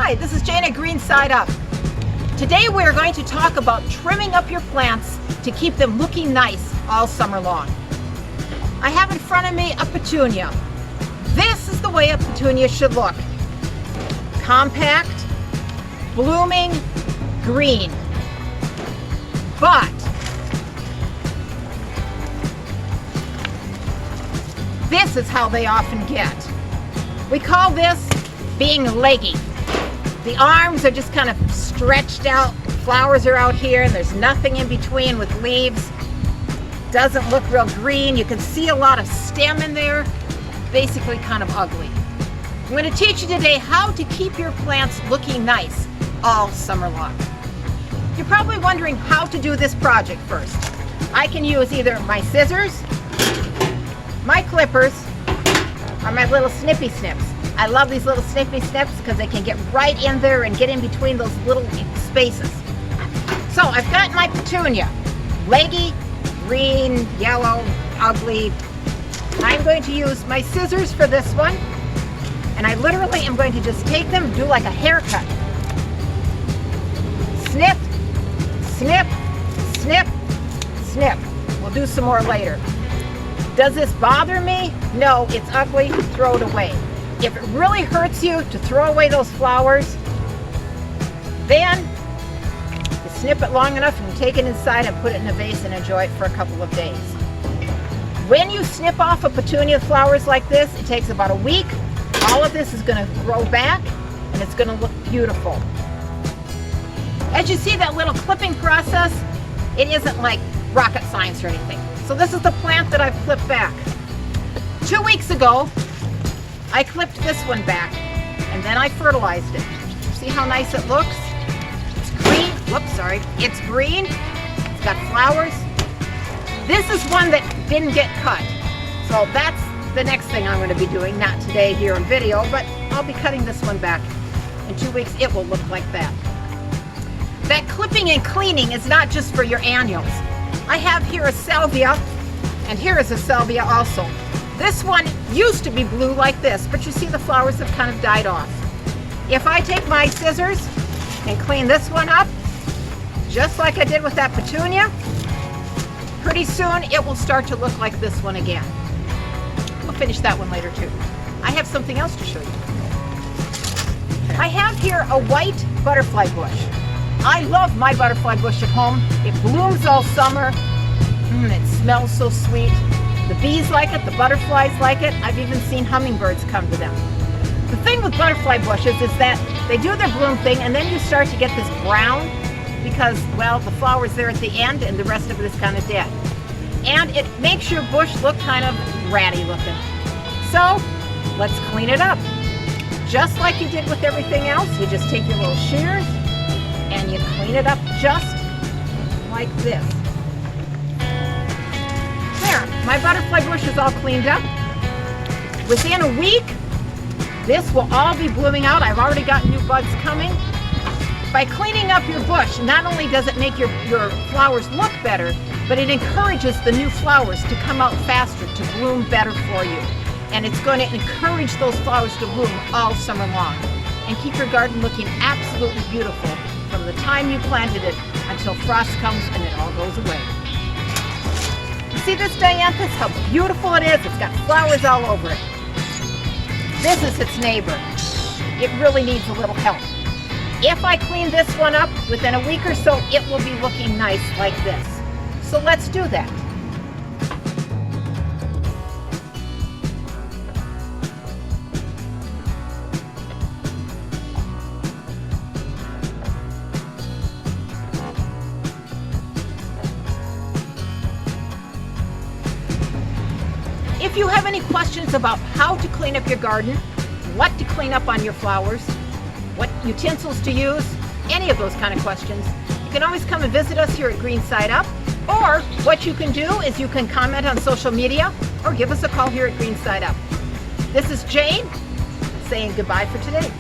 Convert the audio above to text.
Hi, this is Jane at Green Side Up. Today we are going to talk about trimming up your plants to keep them looking nice all summer long. I have in front of me a petunia. This is the way a petunia should look. Compact, blooming, green. But this is how they often get. We call this being leggy. The arms are just kind of stretched out, flowers are out here, and there's nothing in between with leaves. Doesn't look real green. You can see a lot of stem in there. Basically kind of ugly. I'm going to teach you today how to keep your plants looking nice all summer long. You're probably wondering how to do this project first. I can use either my scissors, my clippers, or my little snippy snips. I love these little snippy snips because they can get right in there and get in between those little spaces. So I've got my petunia, leggy, green, yellow, ugly. I'm going to use my scissors for this one, and I literally am going to just take them and do like a haircut. Snip, snip, snip, snip. We'll do some more later. Does this bother me? No, it's ugly. Throw it away. If it really hurts you to throw away those flowers, then you snip it long enough and you take it inside and put it in a vase and enjoy it for a couple of days. When you snip off a petunia flowers like this, it takes about a week. All of this is going to grow back and it's going to look beautiful. As you see that little clipping process, it isn't like rocket science or anything. So this is the plant that I've clipped back. 2 weeks ago, I clipped this one back and then I fertilized it. See how nice it looks? It's green. Whoops, sorry. It's green. It's got flowers. This is one that didn't get cut. So that's the next thing I'm going to be doing. Not today here on video, but I'll be cutting this one back. In 2 weeks, it will look like that. That clipping and cleaning is not just for your annuals. I have here a salvia, and here is a salvia also. This one used to be blue like this, but you see the flowers have kind of died off. If I take my scissors and clean this one up, just like I did with that petunia, pretty soon it will start to look like this one again. We'll finish that one later too. I have something else to show you. I have here a white butterfly bush. I love my butterfly bush at home. It blooms all summer. It smells so sweet. The bees like it, the butterflies like it. I've even seen hummingbirds come to them. The thing with butterfly bushes is that they do their bloom thing and then you start to get this brown because, well, the flower's there at the end and the rest of it is kind of dead. And it makes your bush look kind of ratty looking. So let's clean it up. Just like you did with everything else, you just take your little shears and you clean it up just like this. There, my butterfly bush is all cleaned up. Within a week, this will all be blooming out. I've already got new buds coming. By cleaning up your bush, not only does it make your flowers look better, but it encourages the new flowers to come out faster, to bloom better for you. And it's going to encourage those flowers to bloom all summer long and keep your garden looking absolutely beautiful from the time you planted it until frost comes and it all goes away. You see this dianthus, how beautiful it is? It's got flowers all over it. This is its neighbor. It really needs a little help. If I clean this one up within a week or so, it will be looking nice like this. So let's do that. If you have any questions about how to clean up your garden, what to clean up on your flowers, what utensils to use, any of those kind of questions, you can always come and visit us here at Green Side Up. Or what you can do is you can comment on social media or give us a call here at Green Side Up. This is Jane saying goodbye for today.